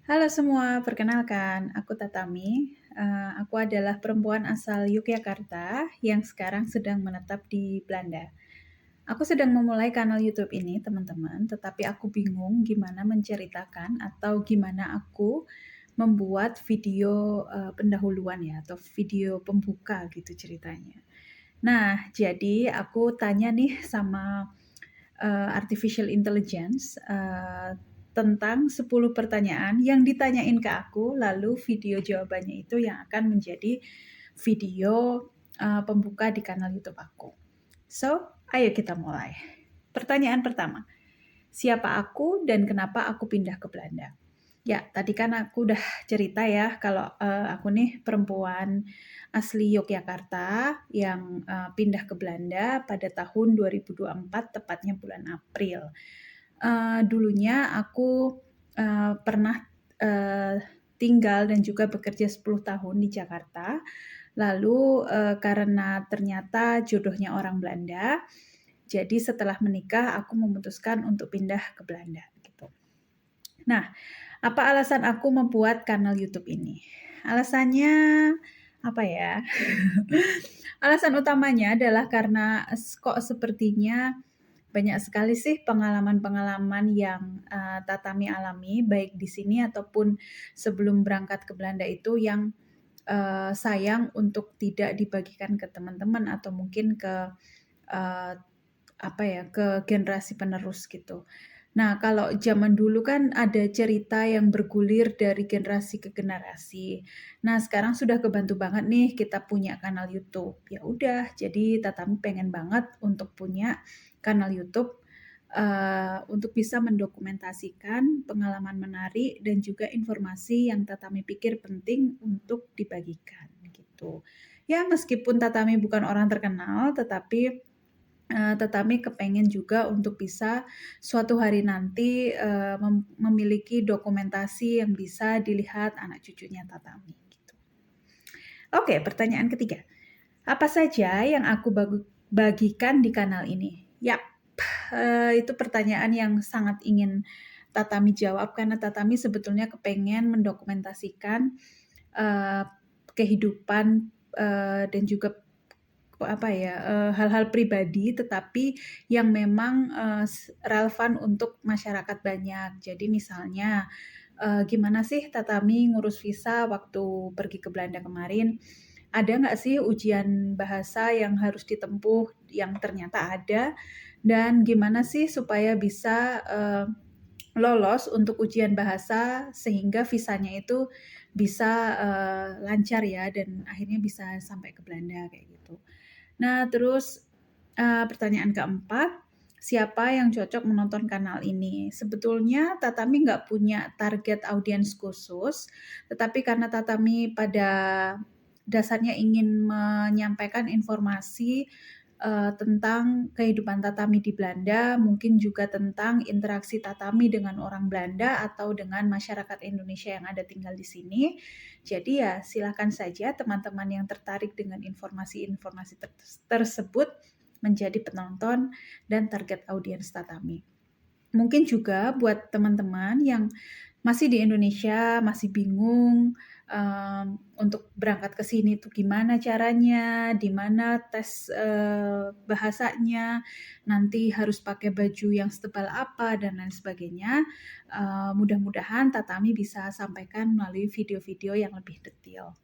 Halo semua, perkenalkan, aku Tatami. Aku adalah perempuan asal Yogyakarta yang sekarang sedang menetap di Belanda. Aku sedang memulai kanal YouTube ini, teman-teman, tetapi aku bingung gimana menceritakan atau gimana aku membuat video pendahuluan ya, atau video pembuka gitu ceritanya. Nah, jadi aku tanya nih sama artificial intelligence tentang 10 pertanyaan yang ditanyain ke aku, lalu video jawabannya itu yang akan menjadi video pembuka di kanal YouTube aku. So, ayo kita mulai. Pertanyaan pertama, siapa aku dan kenapa aku pindah ke Belanda? Ya, tadi kan aku udah cerita ya kalau aku nih perempuan asli Yogyakarta yang pindah ke Belanda pada tahun 2024, tepatnya bulan April. Dulunya aku pernah tinggal dan juga bekerja 10 tahun di Jakarta. Lalu karena ternyata jodohnya orang Belanda, jadi setelah menikah aku memutuskan untuk pindah ke Belanda gitu. Nah, apa alasan aku membuat kanal YouTube ini? Alasannya apa ya? Alasan utamanya adalah karena kok sepertinya banyak sekali sih pengalaman-pengalaman yang Tatami alami baik di sini ataupun sebelum berangkat ke Belanda itu yang sayang untuk tidak dibagikan ke teman-teman atau mungkin ke ke generasi penerus gitu. Nah, kalau zaman dulu kan ada cerita yang bergulir dari generasi ke generasi. Nah, sekarang sudah kebantu banget nih kita punya kanal YouTube. Ya udah, jadi Tatami pengen banget untuk punya kanal YouTube untuk bisa mendokumentasikan pengalaman menarik dan juga informasi yang Tatami pikir penting untuk dibagikan gitu. Ya, meskipun Tatami bukan orang terkenal, tetapi kepengen juga untuk bisa suatu hari nanti memiliki dokumentasi yang bisa dilihat anak cucunya Tatami gitu. Oke, pertanyaan ketiga. Apa saja yang aku bagikan di kanal ini? Yap, itu pertanyaan yang sangat ingin Tatami jawab karena Tatami sebetulnya kepengen mendokumentasikan kehidupan dan juga hal-hal pribadi tetapi yang memang relevan untuk masyarakat banyak. Jadi misalnya gimana sih Tatami ngurus visa waktu pergi ke Belanda kemarin? Ada nggak sih ujian bahasa yang harus ditempuh yang ternyata ada? Dan gimana sih supaya bisa lolos untuk ujian bahasa sehingga visanya itu bisa lancar ya dan akhirnya bisa sampai ke Belanda kayak gitu. Nah, terus pertanyaan keempat, siapa yang cocok menonton kanal ini? Sebetulnya Tatami nggak punya target audiens khusus, tetapi karena Tatami pada dasarnya ingin menyampaikan informasi tentang kehidupan Tatami di Belanda, mungkin juga tentang interaksi Tatami dengan orang Belanda atau dengan masyarakat Indonesia yang ada tinggal di sini. Jadi ya silakan saja teman-teman yang tertarik dengan informasi-informasi tersebut menjadi penonton dan target audiens Tatami. Mungkin juga buat teman-teman yang masih di Indonesia, masih bingung untuk berangkat ke sini tuh gimana caranya, di mana tes bahasanya, nanti harus pakai baju yang setebal apa dan lain sebagainya. Mudah-mudahan Tatami bisa sampaikan melalui video-video yang lebih detail.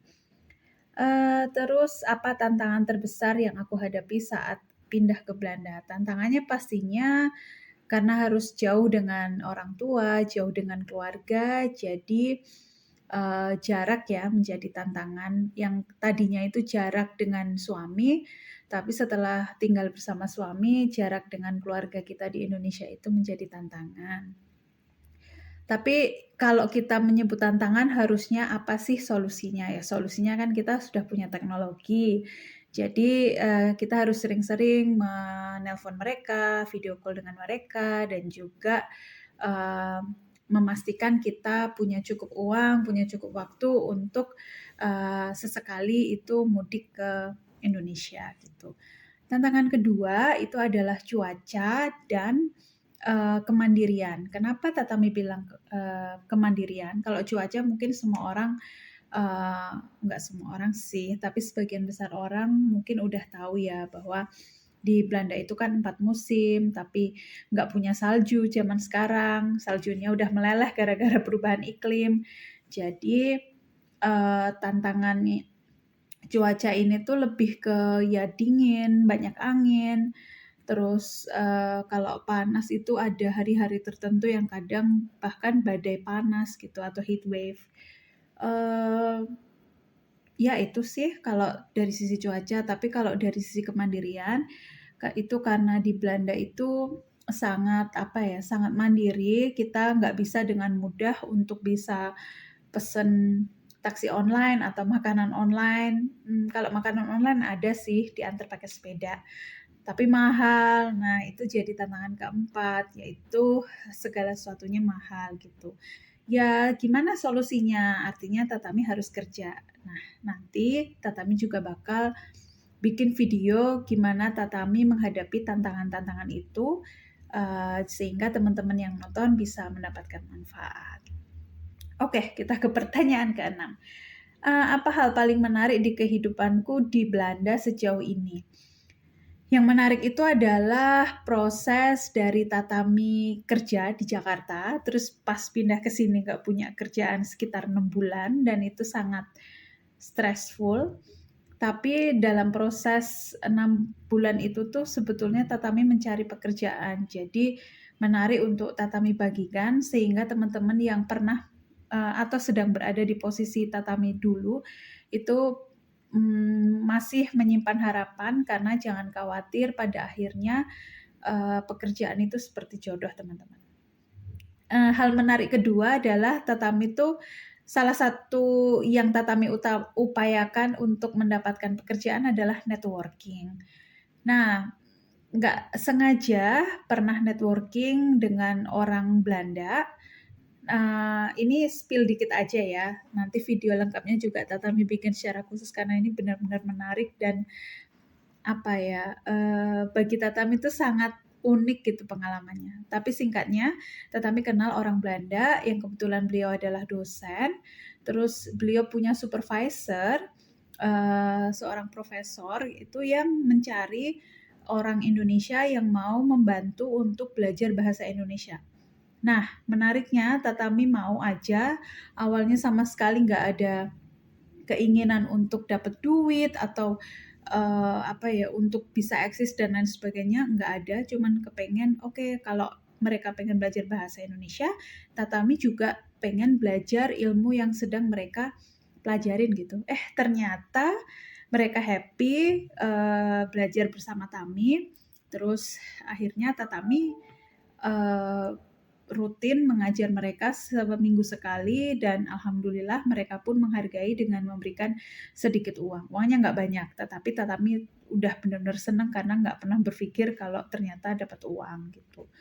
Terus apa tantangan terbesar yang aku hadapi saat pindah ke Belanda? Tantangannya pastinya karena harus jauh dengan orang tua, jauh dengan keluarga, jadi jarak ya menjadi tantangan. Yang tadinya itu jarak dengan suami, tapi setelah tinggal bersama suami, jarak dengan keluarga kita di Indonesia itu menjadi tantangan. Tapi kalau kita menyebut tantangan harusnya apa sih solusinya ya? Solusinya kan kita sudah punya teknologi. Jadi kita harus sering-sering menelpon mereka, video call dengan mereka dan juga memastikan kita punya cukup uang, punya cukup waktu untuk sesekali itu mudik ke Indonesia gitu. Tantangan kedua itu adalah cuaca dan kemandirian. Kenapa tatami bilang, kemandirian? Kalau cuaca mungkin semua orang, nggak semua orang sih, tapi sebagian besar orang mungkin udah tahu ya bahwa di Belanda itu kan 4 musim, tapi nggak punya salju zaman sekarang. Saljunya udah meleleh gara-gara perubahan iklim. Jadi, tantangan cuaca ini tuh lebih ke ya dingin, banyak angin, terus, kalau panas itu ada hari-hari tertentu yang kadang bahkan badai panas gitu atau heat wave. Eee, ya itu sih kalau dari sisi cuaca, tapi kalau dari sisi kemandirian, itu karena di Belanda itu sangat, apa ya, sangat mandiri, kita nggak bisa dengan mudah untuk bisa pesen taksi online atau makanan online. Kalau makanan online ada sih diantar pakai sepeda, tapi mahal. Nah, itu jadi tantangan keempat, yaitu segala sesuatunya mahal gitu. Ya gimana solusinya? Artinya Tatami harus kerja. Nah, nanti Tatami juga bakal bikin video gimana Tatami menghadapi tantangan-tantangan itu, sehingga teman-teman yang nonton bisa mendapatkan manfaat. Oke, kita ke pertanyaan ke-6. Apa hal paling menarik di kehidupanku di Belanda sejauh ini? Yang menarik itu adalah proses dari Tatami kerja di Jakarta, terus pas pindah ke sini nggak punya kerjaan sekitar 6 bulan dan itu sangat stressful. Tapi dalam proses 6 bulan itu tuh sebetulnya Tatami mencari pekerjaan. Jadi menarik untuk Tatami bagikan sehingga teman-teman yang pernah atau sedang berada di posisi Tatami dulu itu masih menyimpan harapan karena jangan khawatir pada akhirnya pekerjaan itu seperti jodoh teman-teman. Hal menarik kedua adalah Tatami itu salah satu yang Tatami upayakan untuk mendapatkan pekerjaan adalah networking. Nah, nggak sengaja pernah networking dengan orang Belanda. Ini spill dikit aja ya, nanti video lengkapnya juga Tatami bikin secara khusus karena ini benar-benar menarik dan apa ya, bagi Tatami itu sangat unik gitu pengalamannya. Tapi singkatnya, Tatami kenal orang Belanda yang kebetulan beliau adalah dosen, terus beliau punya supervisor, seorang profesor itu yang mencari orang Indonesia yang mau membantu untuk belajar bahasa Indonesia. Nah, menariknya Tatami mau aja, awalnya sama sekali nggak ada keinginan untuk dapat duit atau apa ya, untuk bisa eksis dan lain sebagainya, nggak ada, cuman kepengen, oke kalau mereka pengen belajar bahasa Indonesia, Tatami juga pengen belajar ilmu yang sedang mereka pelajarin gitu. Ternyata mereka happy belajar bersama Tami, terus akhirnya Tatami rutin mengajar mereka seminggu sekali dan alhamdulillah mereka pun menghargai dengan memberikan sedikit uang. Uangnya nggak banyak, tetapi Tatami udah benar-benar senang karena nggak pernah berpikir kalau ternyata dapat uang gitu.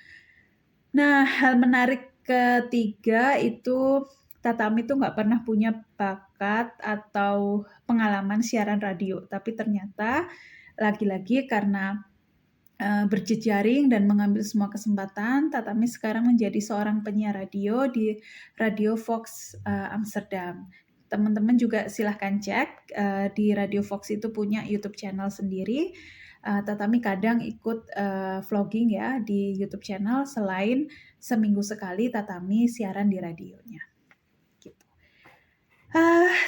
Nah, hal menarik ketiga itu Tatami tuh nggak pernah punya bakat atau pengalaman siaran radio, tapi ternyata lagi-lagi karena berjejaring dan mengambil semua kesempatan, Tatami sekarang menjadi seorang penyiar radio di Radio Fox Amsterdam. Teman-teman juga silahkan cek, di Radio Fox itu punya YouTube channel sendiri. Tatami kadang ikut vlogging ya di YouTube channel selain seminggu sekali Tatami siaran di radionya. Gitu.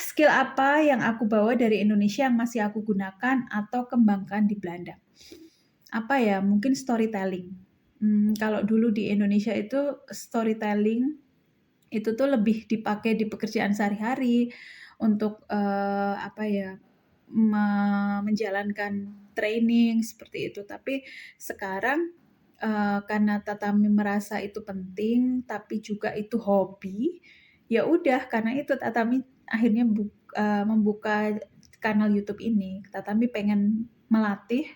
Skill apa yang aku bawa dari Indonesia yang masih aku gunakan atau kembangkan di Belanda? Apa ya, mungkin storytelling. Kalau dulu di Indonesia itu storytelling itu tuh lebih dipakai di pekerjaan sehari-hari untuk, apa ya, menjalankan training seperti itu. Tapi sekarang, karena Tatami merasa itu penting, tapi juga itu hobi, ya udah karena itu Tatami akhirnya membuka kanal YouTube ini. Tatami pengen melatih.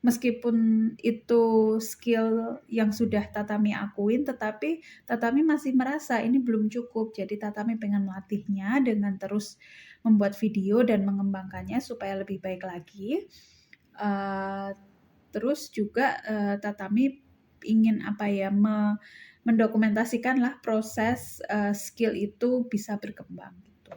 Meskipun itu skill yang sudah Tatami akuin, tetapi Tatami masih merasa ini belum cukup. Jadi Tatami pengen melatihnya dengan terus membuat video dan mengembangkannya supaya lebih baik lagi. Terus juga Tatami ingin mendokumentasikanlah proses skill itu bisa berkembang gitu.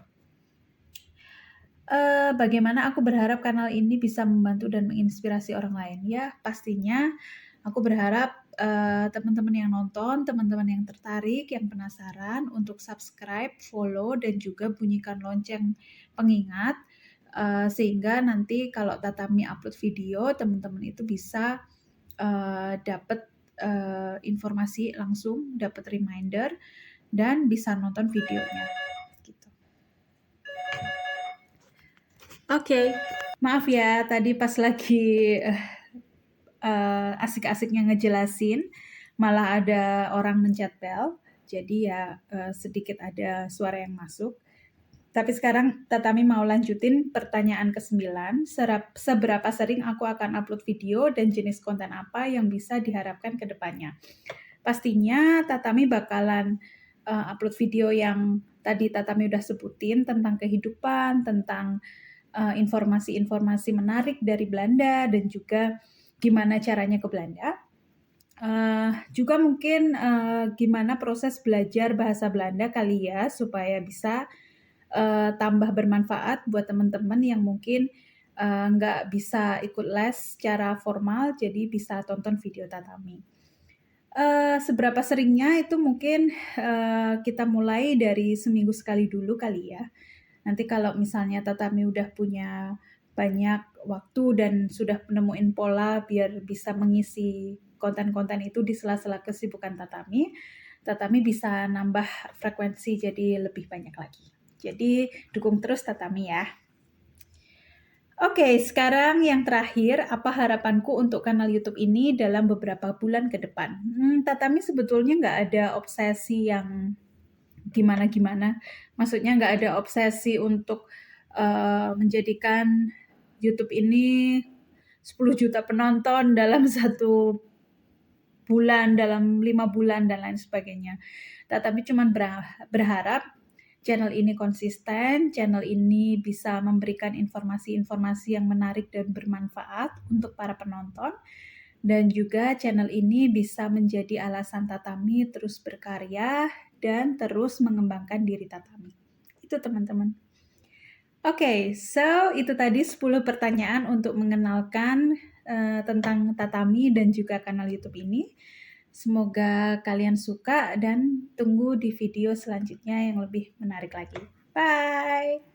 Bagaimana aku berharap kanal ini bisa membantu dan menginspirasi orang lain? Ya, pastinya aku berharap teman-teman yang nonton, teman-teman yang tertarik, yang penasaran untuk subscribe, follow, dan juga bunyikan lonceng pengingat sehingga nanti kalau Tatami upload video, teman-teman itu bisa dapat informasi langsung, dapat reminder, dan bisa nonton videonya. Gitu. Oke, maaf ya tadi pas lagi asik-asiknya ngejelasin, malah ada orang mencet bel, jadi ya sedikit ada suara yang masuk. Tapi sekarang Tatami mau lanjutin pertanyaan ke-9, seberapa sering aku akan upload video dan jenis konten apa yang bisa diharapkan ke depannya. Pastinya Tatami bakalan upload video yang tadi Tatami udah sebutin tentang kehidupan, tentang informasi-informasi menarik dari Belanda dan juga gimana caranya ke Belanda. Juga mungkin gimana proses belajar bahasa Belanda kali ya supaya bisa tambah bermanfaat buat teman-teman yang mungkin nggak bisa ikut les secara formal, jadi bisa tonton video Tatami. Seberapa seringnya itu mungkin kita mulai dari seminggu sekali dulu kali ya. Nanti kalau misalnya Tatami udah punya banyak waktu dan sudah menemuin pola biar bisa mengisi konten-konten itu di sela-sela kesibukan Tatami bisa nambah frekuensi jadi lebih banyak lagi. Jadi dukung terus Tatami ya. Oke, sekarang yang terakhir, apa harapanku untuk kanal YouTube ini dalam beberapa bulan ke depan? Tatami sebetulnya nggak ada obsesi yang gimana-gimana. Maksudnya nggak ada obsesi untuk menjadikan YouTube ini 10 juta penonton dalam 1 bulan, dalam 5 bulan, dan lain sebagainya. Tetapi cuma berharap channel ini konsisten, channel ini bisa memberikan informasi-informasi yang menarik dan bermanfaat untuk para penonton, dan juga channel ini bisa menjadi alasan Tatami terus berkarya dan terus mengembangkan diri Tatami. Itu teman-teman. Oke, so itu tadi 10 pertanyaan untuk mengenalkan tentang Tatami dan juga kanal YouTube ini. Semoga kalian suka dan tunggu di video selanjutnya yang lebih menarik lagi. Bye!